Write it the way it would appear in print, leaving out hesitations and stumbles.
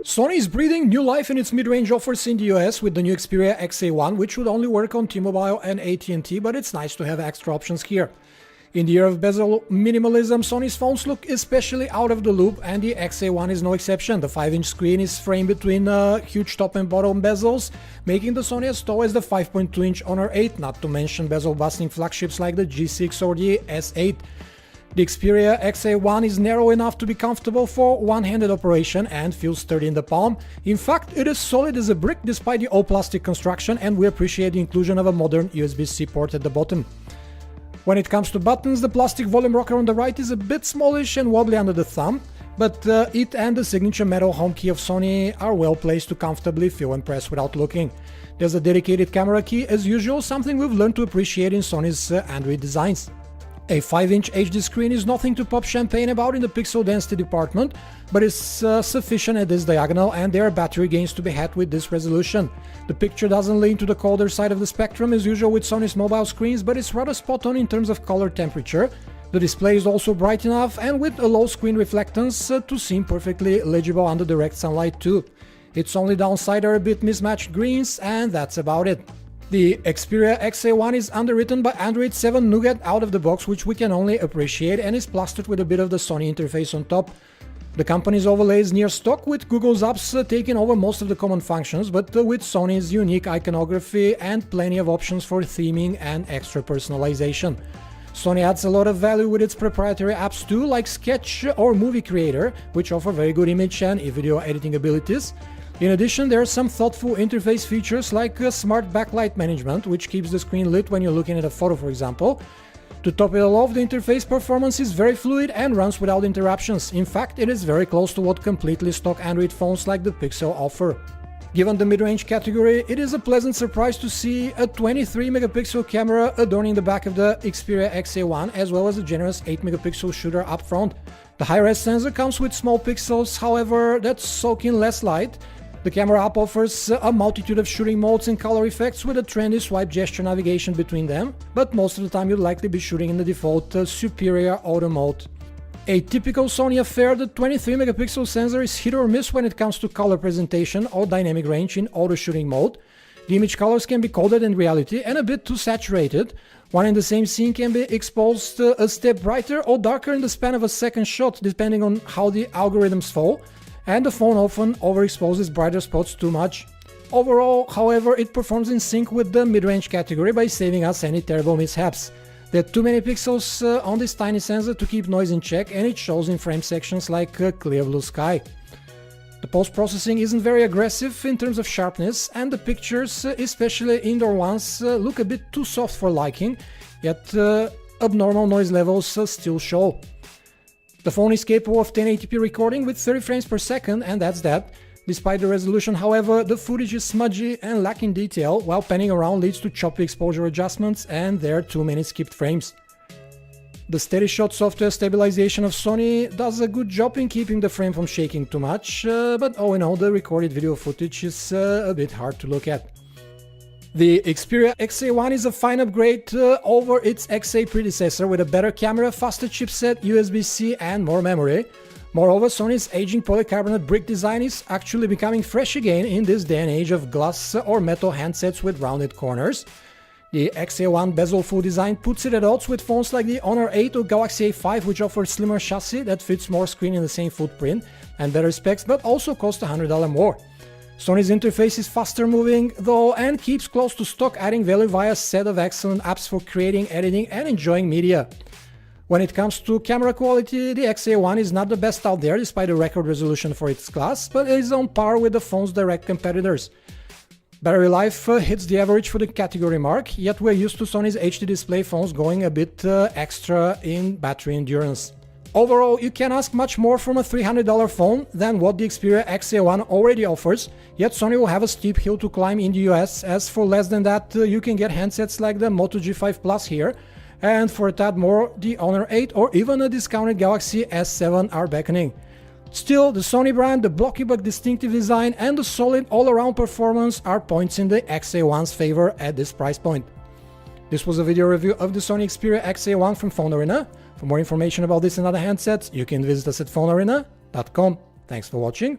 Sony is breathing new life in its mid-range offers in the US with the new Xperia XA1, which would only work on T-Mobile and AT&T, but it's nice to have extra options here. In the era of bezel minimalism, Sony's phones look especially out of the loop, and the XA1 is no exception. The 5-inch screen is framed between huge top and bottom bezels, making the Sony as tall as the 5.2-inch Honor 8, not to mention bezel-busting flagships like the G6 or the S8. The Xperia XA1 is narrow enough to be comfortable for one-handed operation and feels sturdy in the palm. In fact, it is solid as a brick despite the all-plastic construction, and we appreciate the inclusion of a modern USB-C port at the bottom. When it comes to buttons, the plastic volume rocker on the right is a bit smallish and wobbly under the thumb, but it and the signature metal home key of Sony are well placed to comfortably feel and press without looking. There's a dedicated camera key as usual, something we've learned to appreciate in Sony's Android designs. A 5-inch HD screen is nothing to pop champagne about in the pixel density department, but is sufficient at this diagonal, and there are battery gains to be had with this resolution. The picture doesn't lean to the colder side of the spectrum as usual with Sony's mobile screens, but it's rather spot on in terms of color temperature. The display is also bright enough and with a low screen reflectance to seem perfectly legible under direct sunlight too. Its only downside are a bit mismatched greens, and that's about it. The Xperia XA1 is underwritten by Android 7 Nougat out of the box, which we can only appreciate, and is plastered with a bit of the Sony interface on top. The company's overlay is near stock, with Google's apps taking over most of the common functions, but with Sony's unique iconography and plenty of options for theming and extra personalization. Sony adds a lot of value with its proprietary apps too, like Sketch or Movie Creator, which offer very good image and video editing abilities. In addition, there are some thoughtful interface features like smart backlight management, which keeps the screen lit when you're looking at a photo, for example. To top it all off, the interface performance is very fluid and runs without interruptions. In fact, it is very close to what completely stock Android phones like the Pixel offer. Given the mid-range category, it is a pleasant surprise to see a 23-megapixel camera adorning the back of the Xperia XA1, as well as a generous 8-megapixel shooter up front. The high-res sensor comes with small pixels, however, that soak in less light. The camera app offers a multitude of shooting modes and color effects with a trendy swipe gesture navigation between them, but most of the time you'll likely be shooting in the default superior auto mode. A typical Sony affair, the 23-megapixel sensor is hit or miss when it comes to color presentation or dynamic range in auto shooting mode. The image colors can be colder than reality and a bit too saturated. One in the same scene can be exposed a step brighter or darker in the span of a second shot, depending on how the algorithms fall, and the phone often overexposes brighter spots too much. Overall, however, it performs in sync with the mid-range category by saving us any terrible mishaps. There are too many pixels on this tiny sensor to keep noise in check, and it shows in frame sections like clear blue sky. The post-processing isn't very aggressive in terms of sharpness, and the pictures, especially indoor ones, look a bit too soft for liking, yet abnormal noise levels still show. The phone is capable of 1080p recording with 30 frames per second, and that's that. Despite the resolution, however, the footage is smudgy and lacking detail, while panning around leads to choppy exposure adjustments, and there are too many skipped frames. The steady shot software stabilization of Sony does a good job in keeping the frame from shaking too much, but all in all, the recorded video footage is a bit hard to look at. The Xperia XA1 is a fine upgrade over its XA predecessor with a better camera, faster chipset, USB-C and more memory. Moreover, Sony's aging polycarbonate brick design is actually becoming fresh again in this day and age of glass or metal handsets with rounded corners. The XA1 bezel-full design puts it at odds with phones like the Honor 8 or Galaxy A5, which offer a slimmer chassis that fits more screen in the same footprint and better specs, but also cost $100 more. Sony's interface is faster moving though and keeps close to stock, adding value via a set of excellent apps for creating, editing and enjoying media. When it comes to camera quality, the XA1 is not the best out there despite the record resolution for its class, but it is on par with the phone's direct competitors. Battery life hits the average for the category mark, yet we're used to Sony's HD display phones going a bit extra in battery endurance. Overall, you can't ask much more from a $300 phone than what the Xperia XA1 already offers, yet Sony will have a steep hill to climb in the US, as for less than that you can get handsets like the Moto G5 Plus here, and for a tad more the Honor 8 or even a discounted Galaxy S7 are beckoning. Still, the Sony brand, the blocky but distinctive design and the solid all-around performance are points in the XA1's favor at this price point. This was a video review of the Sony Xperia XA1 from PhoneArena. For more information about this and other handsets, you can visit us at PhoneArena.com. Thanks for watching.